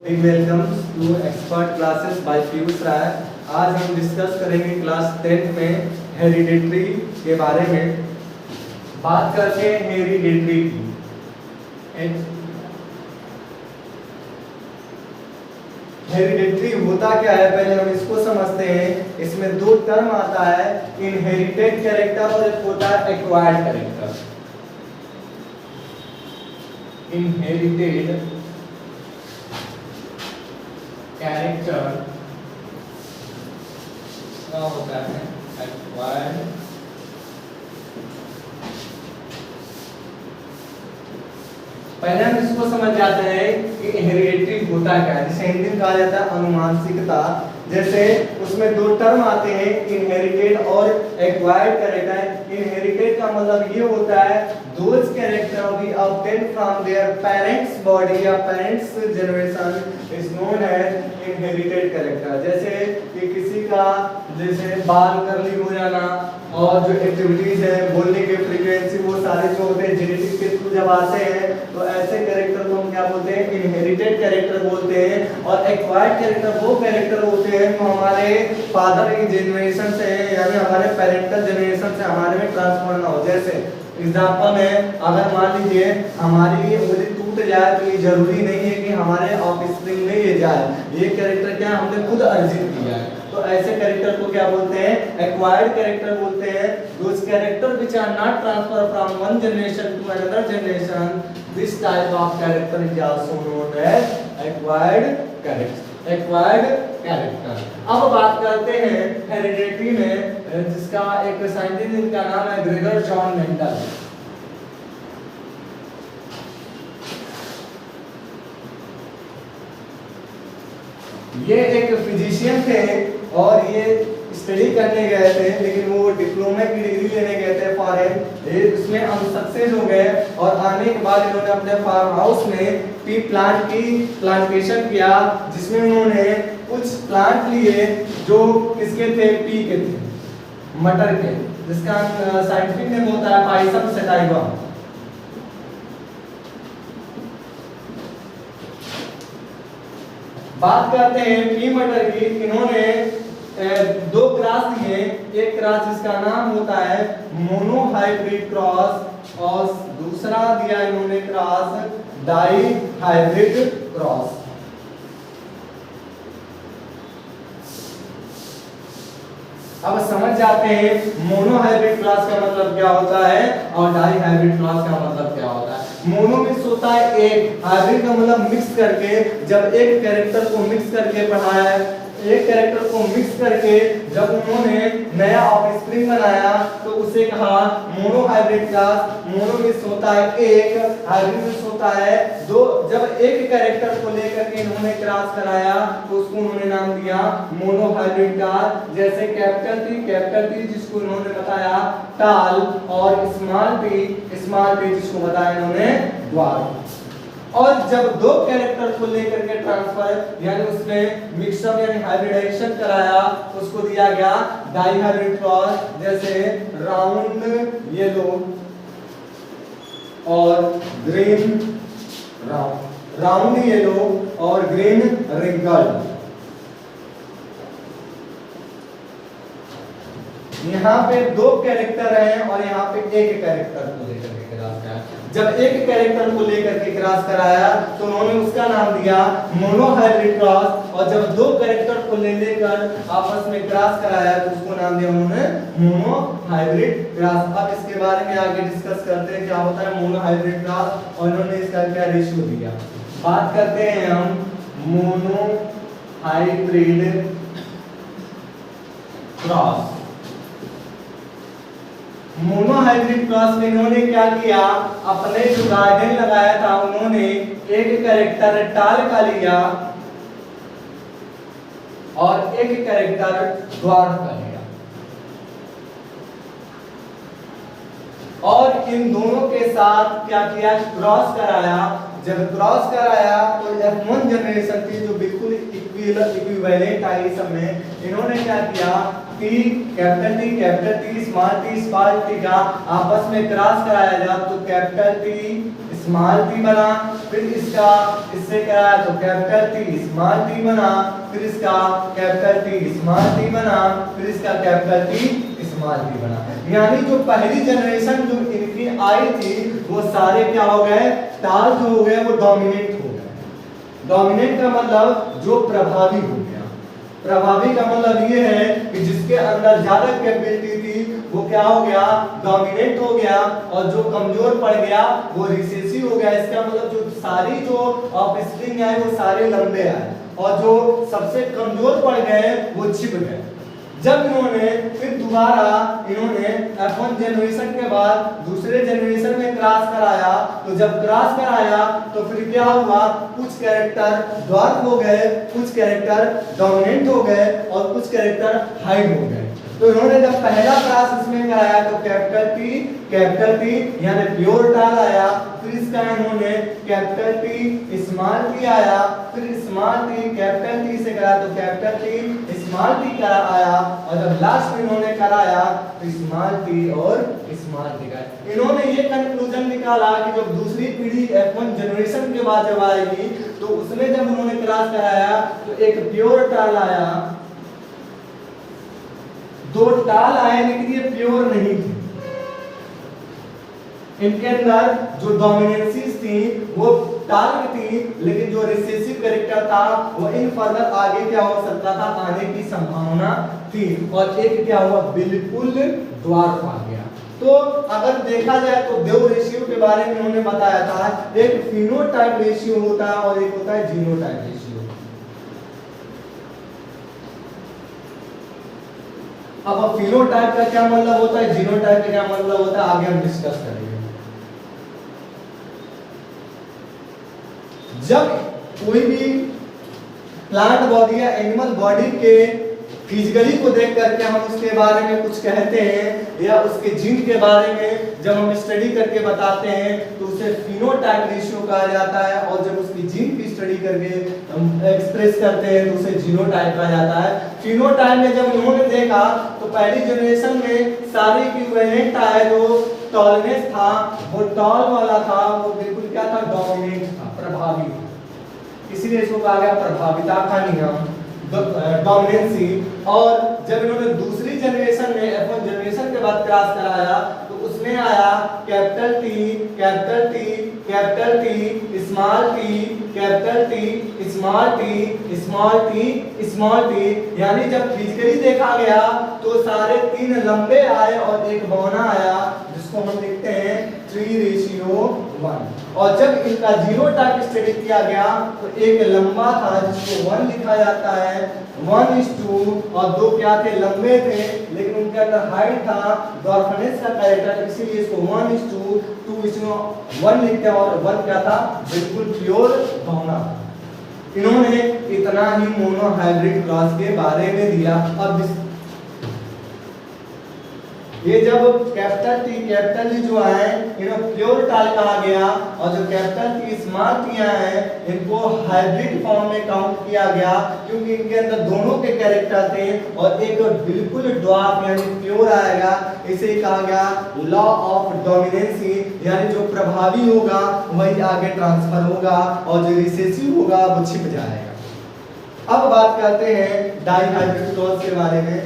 Big welcome to expert classes by Piyush Rai. आज हम discuss करेंगे क्लास 10th में हेरिडिटरी के बारे में। बात करते हैं हेरिडिटरी की। हेरिडिटरी होता क्या है, पहले हम इसको समझते हैं। इसमें दो टर्म आता है, इनहेरिटेड कैरेक्टर और एक होता है एक्वायर्ड कैरेक्टर। इनहेरिटेड कैरेक्टर क्या होता है, एक्वायर्ड। पहले हम इसको समझ जाते हैं कि हेरिडिटरी होता क्या है, जिसे हिंदी में कहा जाता है अनुवांशिकता। जैसे उसमें दो टर्म आते हैं, इनहेरिटेड और एक्वायर्ड कैरेक्टर। इनहेरिटेड का मतलब ये होता है those character we obtain from their parents body या parents generation is known as inherited character। जैसे कि किसी का जैसे बाल कर्ली हो जाना और जो एक्टिविटीज है, बोलने के फ्रीक्वेंसी, वो सारे जो होते हैं जेनेटिक के थ्रू जब आते हैं, तो ऐसे कैरेक्टर को हम क्या बोलते हैं, इनहेरिटेड कैरेक्टर बोलते हैं। और एक्वायर्ड कैरेक्टर वो कैरेक्टर होते हैं जो हमारे फादर की जनरेशन से, यानी हमारे पेरेंटल जनरेशन से हमारे में ट्रांसफर ना हो। जैसे एग्जाम्पल में अगर मान लीजिए हमारी उंगली टूट जाए, तो ये जरूरी नहीं है कि हमारे ऑफस्प्रिंग में ये जाए। ये कैरेक्टर क्या हमने खुद अर्जित किया है, तो ऐसे कैरेक्टर को क्या बोलते हैं, एक्वायर्ड कैरेक्टर बोलते हैं। Those character which are not transfer from one generation to another generation, this type of character is also known as acquired character. Acquired character. अब बात करते हैं हेरिडिटरी में, जिसका एक साइंटिस्ट का नाम है ग्रेगर जॉन मेंडल। ये एक फिजिशियन थे और ये स्टडी करने गए थे, लेकिन वो डिप्लोमा की डिग्री लेने गए थे फॉरेन। उसमें अनसक्सेस हो गए और आने के बाद इन्होंने अपने फार्म हाउस में पी प्लांट की प्लांटेशन किया, जिसमें उन्होंने कुछ प्लांट लिए जो किसके थे, पी के थे, मटर के, जिसका साइंटिफिक नेम होता है पाइसम सटाइवा। बात करते हैं पी मटर की। इन्होंने दो क्रॉस दिए, एक क्रॉस जिसका नाम होता है मोनोहाइब्रिड क्रॉस और दूसरा दिया इन्होंने क्रॉस डाई हाइब्रिड क्रॉस। अब समझ जाते हैं मोनोहाइब्रिड क्रॉस का मतलब क्या होता है और डाई हाइब्रिड क्रॉस का मतलब क्या होता है। मोनो मिक्स होता है एक, हाइब्रिड का मतलब मिक्स करके। जब एक कैरेक्टर को मिक्स करके पढ़ाया है, एक कैरेक्टर को मिक्स करके जब उन्होंने नया ऑफस्प्रिंग बनाया, तो उसे कहा मोनोहाइब्रिड क्लास। मोनो मिक्स होता है एक, हाइब्रिड मिक्स होता है दो। जब एक कैरेक्टर को लेकर के इन्होंने क्रॉस कराया, तो उसको उन्होंने नाम दिया मोनोहाइब्रिड क्लास। जैसे कैपिटल टी जिसको इन्होंने बताया टाल, और स्मॉल टी जिसको बताया इन्होंने ड्वार्फ। और जब दो कैरेक्टर को लेकर के ट्रांसफर यानी उसमें मिक्सअप यानी हाइब्रिडाइजेशन कराया, उसको दिया गया डाई हाइब्रिड क्रॉस। जैसे राउंड येलो और ग्रीन राउंड येलो और ग्रीन रिंकल्ड। यहाँ पे दो कैरेक्टर हैं और यहाँ पे एक कैरेक्टर को लेकर के क्रॉस कराया। जब एक कैरेक्टर को लेकर के क्रॉस कराया, तो उन्होंने उसका नाम दिया मोनोहाइब्रिड क्रॉस। और जब दो कैरेक्टर को लेकर आपस में क्रॉस कराया, तो उसको नाम दिया उन्होंने मोनोहाइब्रिड क्रॉस। अब इसके बारे में आगे डिस्कस करते हैं क्या होता है मोनोहाइब्रिड क्रॉस और इन्होंने इसका क्या रेशियो दिया। बात करते हैं हम मोनोहाइब्रिड क्रॉस। मोनोहाइब्रिड क्रॉस में इन्होंने क्या किया, अपने जो गार्डन लगाया था उन्होंने एक कैरेक्टर टाल का लिया और एक कैरेक्टर ड्वार्फ का लिया, और इन दोनों के साथ क्या किया, क्रॉस कराया। जब क्रॉस कराया तो F1 जनरेशन की जो बिल्कुल इक्विवेलेंट आई सब में, इन्होंने क्या किया, कैपिटल टी स्मॉल टी का आपस में क्रॉस कराया जाए, तो कैपिटल टी स्मॉल टी बना, फिर इसका इससे कराया तो कैपिटल टी स्मॉल टी बना, फिर इसका कैपिटल टी स्मॉल टी बना, फिर इसका कैपिटल टी स्मॉल टी बना। यानी जो पहली जनरेशन जो इनकी आई थी वो सारे क्या हो गए, टाल जो हो गए वो डोमिनेट हो गए। डोमिनेट का मतलब जो प्रभावी हो गया। प्रभावी का मतलब ये है कि जिसके अंदर ज्यादा कैपेबिलिटी थी वो क्या हो गया, डोमिनेट हो गया, और जो कमजोर पड़ गया वो रिसेसिव हो गया। इसका मतलब जो सारी जो ऑफस्प्रिंग आए वो सारे लंबे आए, और जो सबसे कमजोर पड़ गए वो छिप गए। जब इन्होंने फिर दोबारा इन्होंने F1 जनरेशन के बाद दूसरे जनरेशन में क्रॉस कराया, तो जब क्रॉस कराया तो फिर क्या हुआ, कुछ कैरेक्टर ड्वार्फ हो गए, कुछ कैरेक्टर डोमिनेंट हो गए, और कुछ कैरेक्टर हाइड हो गए। तो इन्होंने जब पहला क्रॉस इसमें कराया तो कैपिटल टी यानी प्योर टाल आया, फिर इसका इन्होंने कैपिटल टी स्मॉल टी आया, फिर स्मॉल टी कैपिटल टी से कराया तो कैपिटल टी स्मॉल टी करा आया, और जब लास्ट में इन्होंने कराया तो स्मॉल टी और स्मॉल टी का। इन्होंने ये कंक्लूजन निकाला कि जब दूसरी पीढ़ी F1 जनरेशन के बाद जब आएगी तो उसमें जब उन्होंने क्रॉस कराया तो एक प्योर टाल आया, दो टाल आए लेकिन ये प्योर नहीं थे। इनके अंदर जो डोमिनेंसीज थी वो टाल में थी, लेकिन जो रिसेसिव कैरेक्टर था वो इन फर्दर आगे क्या हो सकता था, आने की संभावना थी, और एक क्या हुआ, बिल्कुल ड्वार्फ आ गया। तो अगर देखा जाए तो दो रेशियो के बारे में उन्होंने बताया था, एक फिनोटाइप रेशियो होता है और एक होता है जीनोटाइप रेशियो। अब फिनोटाइप का क्या मतलब होता है, जीनोटाइप का क्या मतलब होता है, आगे हम डिस्कस करेंगे। जब कोई भी प्लांट बॉडी या एनिमल बॉडी के फिजिकली को देख करके हम उसके बारे में कुछ कहते हैं या उसके जीन के बारे में जब हम स्टडी करके बताते हैं तो उसे फिनोटाइप रेशियो कहा जाता है, और जब उसकी जीन की स्टडी करके हम एक्सप्रेस करते हैं तो उसे जीनोटाइप कहा जाता है। फिनोटाइप में जब उन्होंने देखा तो पहली जनरेशन में सारे इक्विवेलेंट आए, जो टॉलनेस था वो टॉल वाला था, वो बिल्कुल क्या था, डोमिनेंट था, प्रभावी था, इसीलिए इसको कहा गया प्रभाविता का नियम, डोमिनेंसी। और जब इन्होंने दूसरी जनरेशन में F1 जनरेशन के बाद क्रॉस कराया तो उसमें आया capital T capital T capital T small T capital T small T small T small T, यानी जब फिजिकली देखा गया तो सारे तीन लंबे आए और एक बौना आया, जिसको हम लिखते हैं 3:1। और जब इनका जीनोटाइप स्टडी किया गया तो एक लंबा था जिसको 1 लिखा जाता है 1:2, और दो क्या थे, लंबे थे लेकिन उनके अंदर हाइट था, डॉर्फनेस का कैरेक्टर, इसीलिए इसको 1:2:1 लिखते हैं। और 1 क्या था, बिल्कुल प्योर बौना। इन्होंने इतना ही मोनो हाइब्रिड क्रॉस के बारे में दिया। अब ये जब कैपिटल टी जो है इन्हें प्योर टाल कहा गया, और जो कैपिटल टी स्मॉल टी है इनको हाइब्रिड फॉर्म में काउंट किया गया, क्योंकि इनके अंदर दोनों के कैरेक्टर थे, और एक बिल्कुल ड्वार्फ यानी प्योर आएगा, इसे कहा गया लॉ ऑफ डोमिनेंसी, यानी जो प्रभावी होगा वही आगे ट्रांसफर होगा और जो रिसेसिव होगा वो छिप जाएगा। अब बात करते हैं डाइहाइब्रिड क्रॉस के बारे में।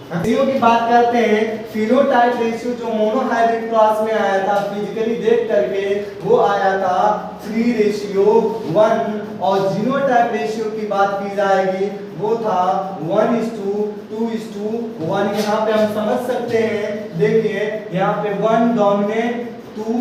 रेशियो की बात करते हैं। फिनोटाइप रेशियो जो मोनोहाइब्रिड क्रॉस में आया था फिजिकली देख करके वो आया था 3:1, और जीनोटाइप रेशियो की बात की जाएगी वो था 1:2:1। यहाँ पे हम समझ सकते हैं, देखिए यहाँ पे 1 डोमिनेंट, 2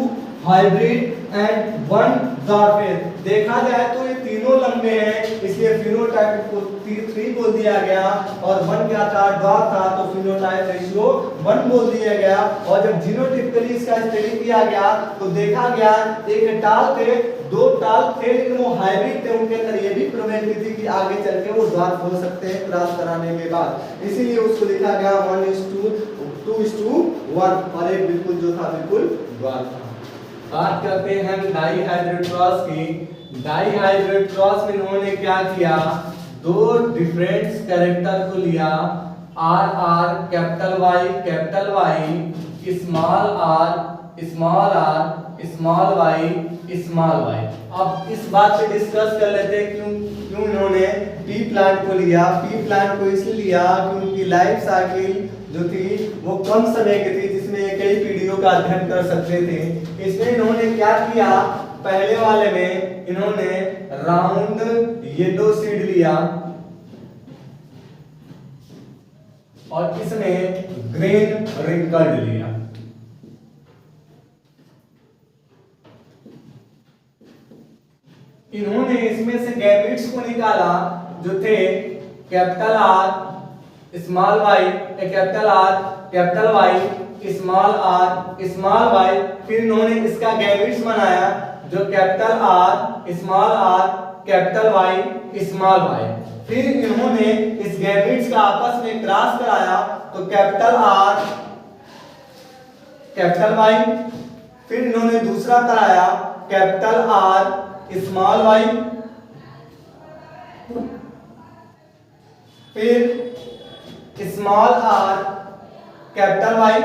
हाइब्रिड एंड 1 डॉर्फेन। देखा जाए तो ये तीनों लंबे हैं, इसलिए फिनोटाइप को 3 बोल दिया गया, और 1 क्या था, डॉर्फ था, तो फिनोटाइप रेशियो 1 बोल दिया गया। और जब जीनोटिपिकली इसका स्टडी किया गया तो देखा गया एक टाल थे, 2 टाल थे, लेकिन वो हाइब्रिड थे, उनके अंदर ये भी प्रोबेबिलिटी थी कि आगे चल के वो डॉर्फ हो सकते हैं क्रॉस कराने के बाद, इसीलिए उसको लिखा गया 1:2:1, और एक बिल्कुल जो था बिल्कुल डॉर्फ था। बात करते हैं डाइहाइब्रिड क्रॉस की। डाइहाइब्रिड क्रॉस में इन्होंने क्या किया, 2 डिफरेंट कैरेक्टर को लिया, R capital Y small R small y। अब इस बात पे डिस्कस कर लेते हैं क्यों इन्होंने पी प्लांट को लिया। पी प्लांट को इसलिए लिया क्योंकि लाइफ साइकिल जो थी वो कम समय की थी, जिसमें कई पीढ़ियों का अध्ययन कर सकते थे। इसमें इन्होंने क्या किया, पहले वाले में इन्होंने राउंड येलो सीड लिया और इसमें ग्रीन रिंकल्ड लिया। इन्होंने इसमें से गैमेट्स को निकाला जो थे capital R small Y, capital R capital Y small Y. फिर इन्होंने इसका गैमेट्स बनाया जो capital R capital Y small Y. फिर इन्होंने इस गैमेट्स का आपस में क्रॉस कराया तो कैपिटल आर कैपिटल वाई। फिर इन्होंने दूसरा कराया कैपिटल आर स्मॉल वाई। फिर स्मॉल आर कैपिटल वाई,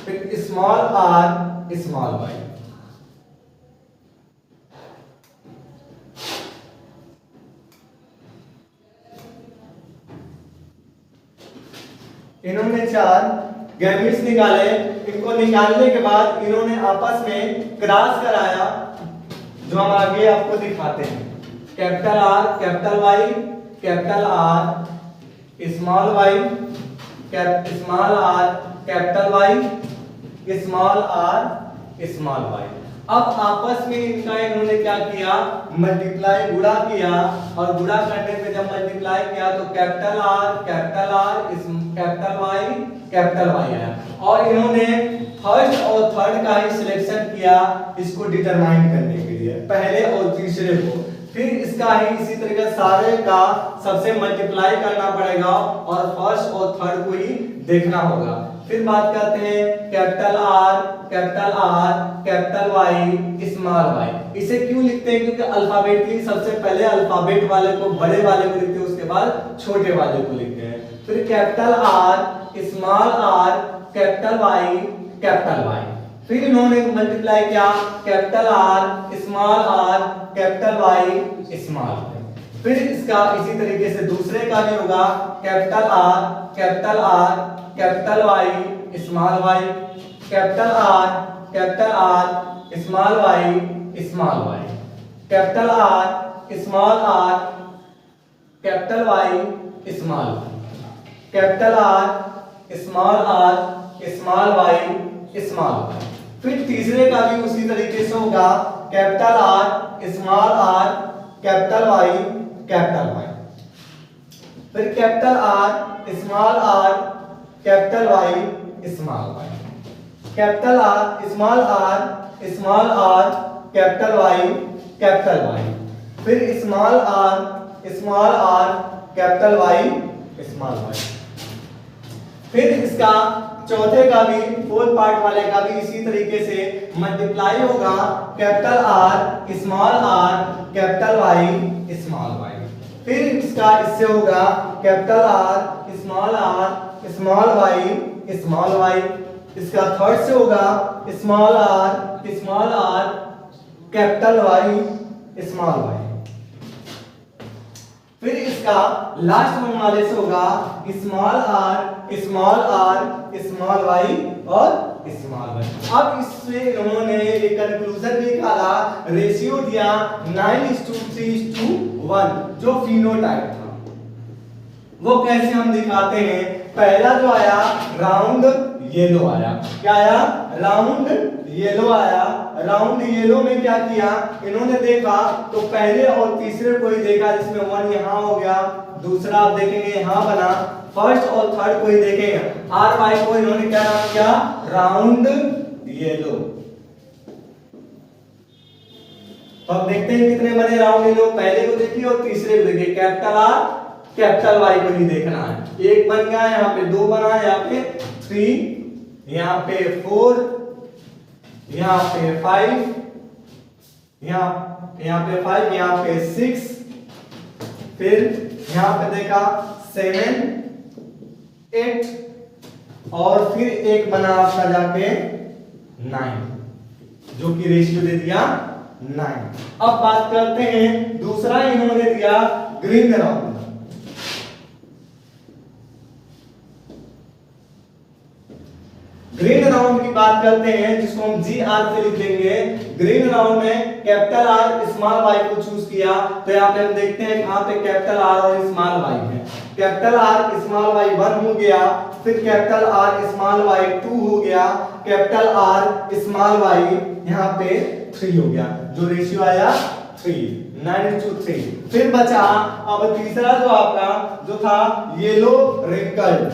फिर स्मॉल आर स्मॉल वाई। इन्होंने 4 गैमेट्स निकाले। इनको निकालने के बाद इन्होंने आपस में क्रॉस कराया जो हम आगे आपको दिखाते हैं। Capital R capital Y, capital R small Y, small R capital Y, small R small Y. अब आपस में इनका इन्होंने क्या किया, मल्टीप्लाई गुणा किया और गुणा करने पे जब मल्टीप्लाई किया तो कैपिटल आर कैपिटल वाई आया। और इन्होंने फर्स्ट और थर्ड का ही सिलेक्शन किया इसको डिटरमाइन करने के लिए, पहले और तीसरे को। फिर इसका ही इसी तरीके सारे का सबसे मल्टीप्लाई करना पड़ेगा और फर्स्ट और थर्ड को ही देखना होगा। फिर बात करते हैं capital R capital Y small Y. इसे क्यों लिखते हैं, क्योंकि अल्फाबेटली सबसे पहले अल्फाबेट वाले को बड़े वाले को लिखते हैं, उसके बाद छोटे वाले को लिखते हैं। फिर capital R small R capital Y capital Y. फिर इन्होंने मल्टीप्लाई किया capital R capital Y small Y. फिर इसका इसी तरीके से दूसरे का भी होगा capital R capital Y small Y, capital R small Y small Y, capital R capital Y small Y, capital R small Y small Y. फिर तीसरे का भी उसी तरीके से होगा capital R capital Y capital Y. फिर capital R capital Y small Y, capital R capital Y capital Y. फिर small R capital Y small Y. फिर इसका चौथे का भी फोर्थ पार्ट वाले का भी इसी तरीके से मल्टीप्लाई होगा capital R capital Y small Y. फिर इसका इससे होगा capital R small Y small Y. इसका थर्ड से होगा small R capital Y small Y. फिर इसका लास्ट वन वाले से होगा स्मॉल आर स्मॉल वाई और स्मॉल वाई। अब इससे इन्होंने एक कंक्लूजन निकाला, रेशियो दिया 9:3:1 जो फिनोटाइप था। वो कैसे हम दिखाते हैं, पहला जो आया राउंड येलो आया। क्या आया, राउंड येलो आया। राउंड येलो में क्या किया, इन्होंने देखा तो पहले और तीसरे को ही देखा, जिसमें 1 यहां हो गया, दूसरा आप देखेंगे यहां बना, फर्स्ट और थर्ड को ही देखेंगे। आर वाई को इन्होंने क्या नाम किया, राउंड येलो। तो अब देखते हैं कितने बने राउंड येलो, पहले को देखिए और तीसरे को देखिए। कैपिटल आर कैपिटल वाई को ही देखना है। एक बन गया, यहाँ पे 2 बना, यहाँ पे 3, यहाँ पे 4, यहाँ पे 5, यहाँ पे 5, यहाँ पे 6, फिर यहाँ पे देखा 7, 8, और फिर एक बना आपका जाके 9, जो कि रेशियो दे दिया 9। अब बात करते हैं दूसरा इन्होंने दिया ग्रीन राउंड। ग्रीन राउंड की बात करते हैं, जिसको हम GR से लिख देंगे। ग्रीन राउंड में कैपिटल R स्मॉल y को चूज किया, तो यहाँ पे हम देखते हैं कहाँ पे कैपिटल R और स्मॉल y है। कैपिटल R स्मॉल y 1 हो गया, फिर कैपिटल R स्मॉल y 2 हो गया, कैपिटल R स्मॉल y यहाँ पे 3 हो गया, जो रेशियो आया 3, 9:3। फिर बचा अब तीसरा जो आपका जो था येलो रिंकल्ड।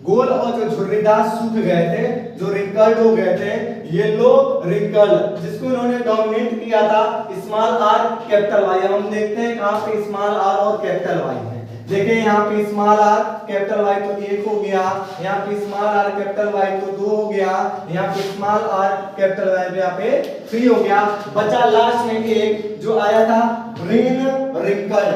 गोल और जो झुर्रीदार सूख गए थे, जो रिंकल्ड हो गए थे, येलो रिंकल्ड, जिसको इन्होंने डोमिनेट किया था स्मॉल r कैपिटल Y। हम देखते हैं कहां पे स्मॉल r और कैपिटल Y है। देखिए यहाँ पे स्मॉल r कैपिटल Y तो 1 हो गया, यहाँ पे स्मॉल r कैपिटल Y तो 2 हो गया, यहाँ पे स्मॉल r कैपिटल Y पे यहाँ पे 3 हो गया। बचा लास्ट में एक जो आया था ग्रीन रिंकल्ड।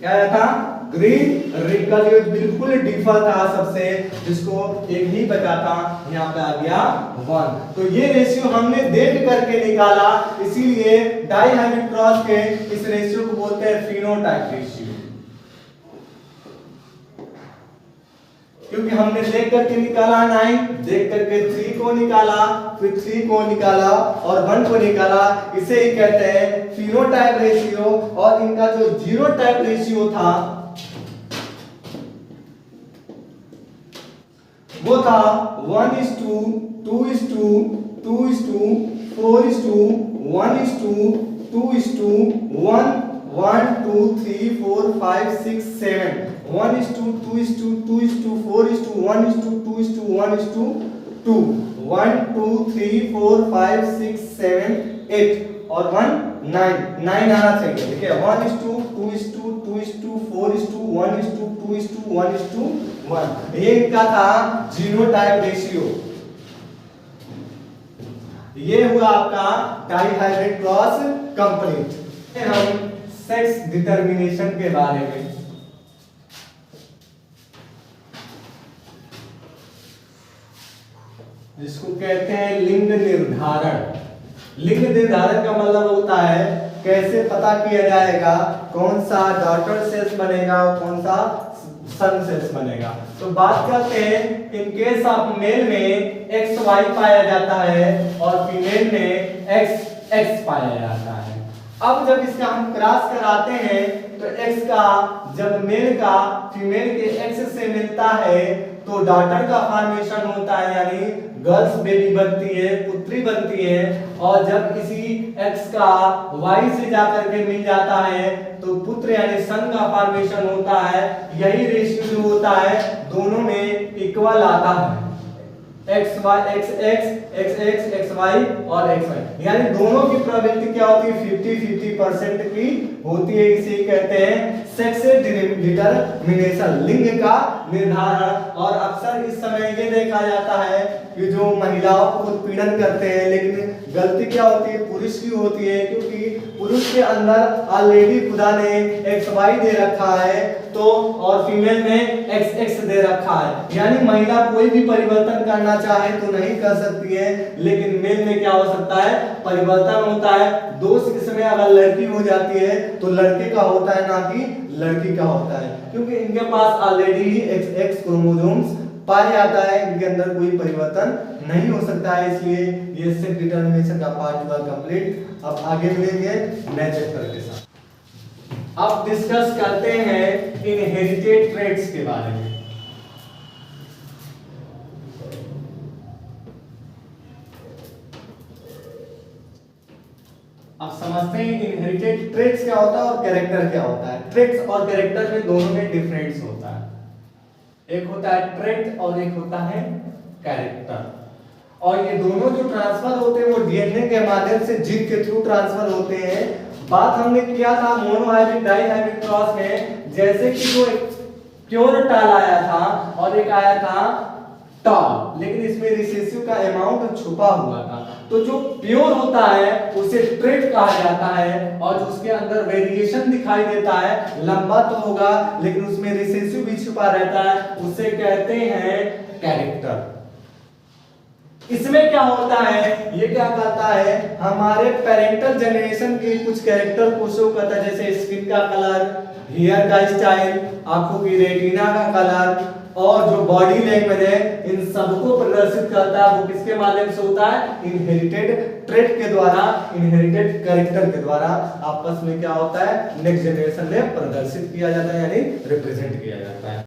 क्या आया था? ग्रीन रिंकल, जो बिल्कुल डिफर था सबसे, जिसको एक ही बचा था, यहाँ पे आ गया 1। तो ये रेशियो हमने देख करके निकाला, इसीलिए डाइहाइब्रिड क्रॉस के इस रेशियो को बोलते हैं फिनोटाइप रेशियो, क्योंकि हमने देख करके निकाला 9, देख करके 3 को निकाला, फिर 3 को निकाला और 1 को निकाला। इसे ही कहते हैं फिनोटाइप रेशियो। और इनका जो जीनोटाइप रेशियो था वो था 1:2:2:2:4:1:2:1 1 2 3 4 5 6 7 1:2:2:4:1:2:1:2 1 2 3 4 5 6 7 8 और 1 9 आना चाहिए। देखिए 1:2:2:4:1:2:1:1 ये इनका था जीनोटाइप रेशियो। ये हुआ आपका डाइहाइब्रिड क्रॉस कंप्लीट। हम सेक्स डिटरमिनेशन के बारे में जिसको कहते हैं लिंग निर्धारण। लिंग निर्धारण का मतलब होता है कैसे पता किया जाएगा कौन सा डॉटर सेल्स बनेगा और कौन सा सन सेल्स बनेगा। तो बात करते हैं इन केस ऑफ मेल में XY पाया जाता है और फीमेल में XX पाया जाता है। अब जब इसका हम क्रॉस कराते हैं तो X का जब मेल का फीमेल के X से मिलता है तो डॉटर का फॉर्मेशन होता है, यानी गर्ल्स बेबी बनती है, पुत्री बनती है। और जब इसी X का Y से जाकर के मिल जाता है तो पुत्र यानी सन का फॉर्मेशन होता है। यही रेशियो जो होता है दोनों में इक्वल आता है, XY XX XX XY और XY, यानी दोनों की प्रोबेबिलिटी क्या होती है 50-50% की होती है। इसे कहते हैं सेक्स डिटरमिनेशन, लिंग का निर्धारण। और अक्सर इस समय ये देखा जाता है कि जो महिलाओं को उत्पीड़न करते हैं, लेकिन गलती क्या होती है पुरुष की होती है, क्योंकि पुरुष के अंदर ऑलरेडी खुदा ने XY दे रखा है तो और फीमेल में XX दे रखा है, यानी महिला कोई भी परिवर्तन करना चाहे तो नहीं कर सकती है, लेकिन मेल में क्या हो सकता है परिवर्तन होता है। दोष इसमें अगर लड़की हो जाती है तो लड़के का होता है, ना कि लड़की का होता है, क्योंकि इनके पास ऑलरेडी ही XX क्रोमोसोम्स पाया जाता है, इनके अंदर कोई परिवर्तन नहीं हो सकता है। इसलिए ये सेक्स डिटरमिनेशन का पार्ट हुआ कंप्लीट। अब आगे मिलेंगे नेक्स्ट चैप्टर के साथ। अब डिस्कस करते हैं इनहेरिटेड ट्रेट्स के बारे में। अब समझते हैं इनहेरिटेड ट्रेट्स क्या होता है और कैरेक्टर क्या होता है। ट्रेट्स और कैरेक्टर में दोनों में डिफरेंस होता है, एक होता है ट्रेट और एक होता है कैरेक्टर। और ये दोनों जो ट्रांसफर होते हैं वो डीएनए के माध्यम से जीन के थ्रू ट्रांसफर होते हैं। बात हमने किया था मोनोहाइब्रिड डाइहाइब्रिड क्रॉस में, जैसे कि जो एक प्योर टाल आया था और एक आया था टॉल, लेकिन इसमें रिसेसिव का अमाउंट छुपा हुआ था। तो जो प्योर होता है उसे ट्रेट कहा जाता है, और उसके अंदर वेरिएशन दिखाई देता है, लंबा तो होगा लेकिन उसमें रिसेसिव भी छुपा रहता है, उसे कहते हैं कैरेक्टर। इसमें क्या होता है, ये क्या कहता है, हमारे पेरेंटल जनरेशन के कुछ कैरेक्टर को शो करता है, जैसे स्किन का कलर, हेयर का स्टाइल, आंखों की रेटिना का कलर, और जो बॉडी लैंग्वेज है, इन सबको प्रदर्शित करता है। वो किसके माध्यम से होता है, इनहेरिटेड ट्रेट के द्वारा, इनहेरिटेड कैरेक्टर के द्वारा आपस में क्या होता है, नेक्स्ट जनरेशन में प्रदर्शित किया जाता है, यानी रिप्रेजेंट किया जाता है।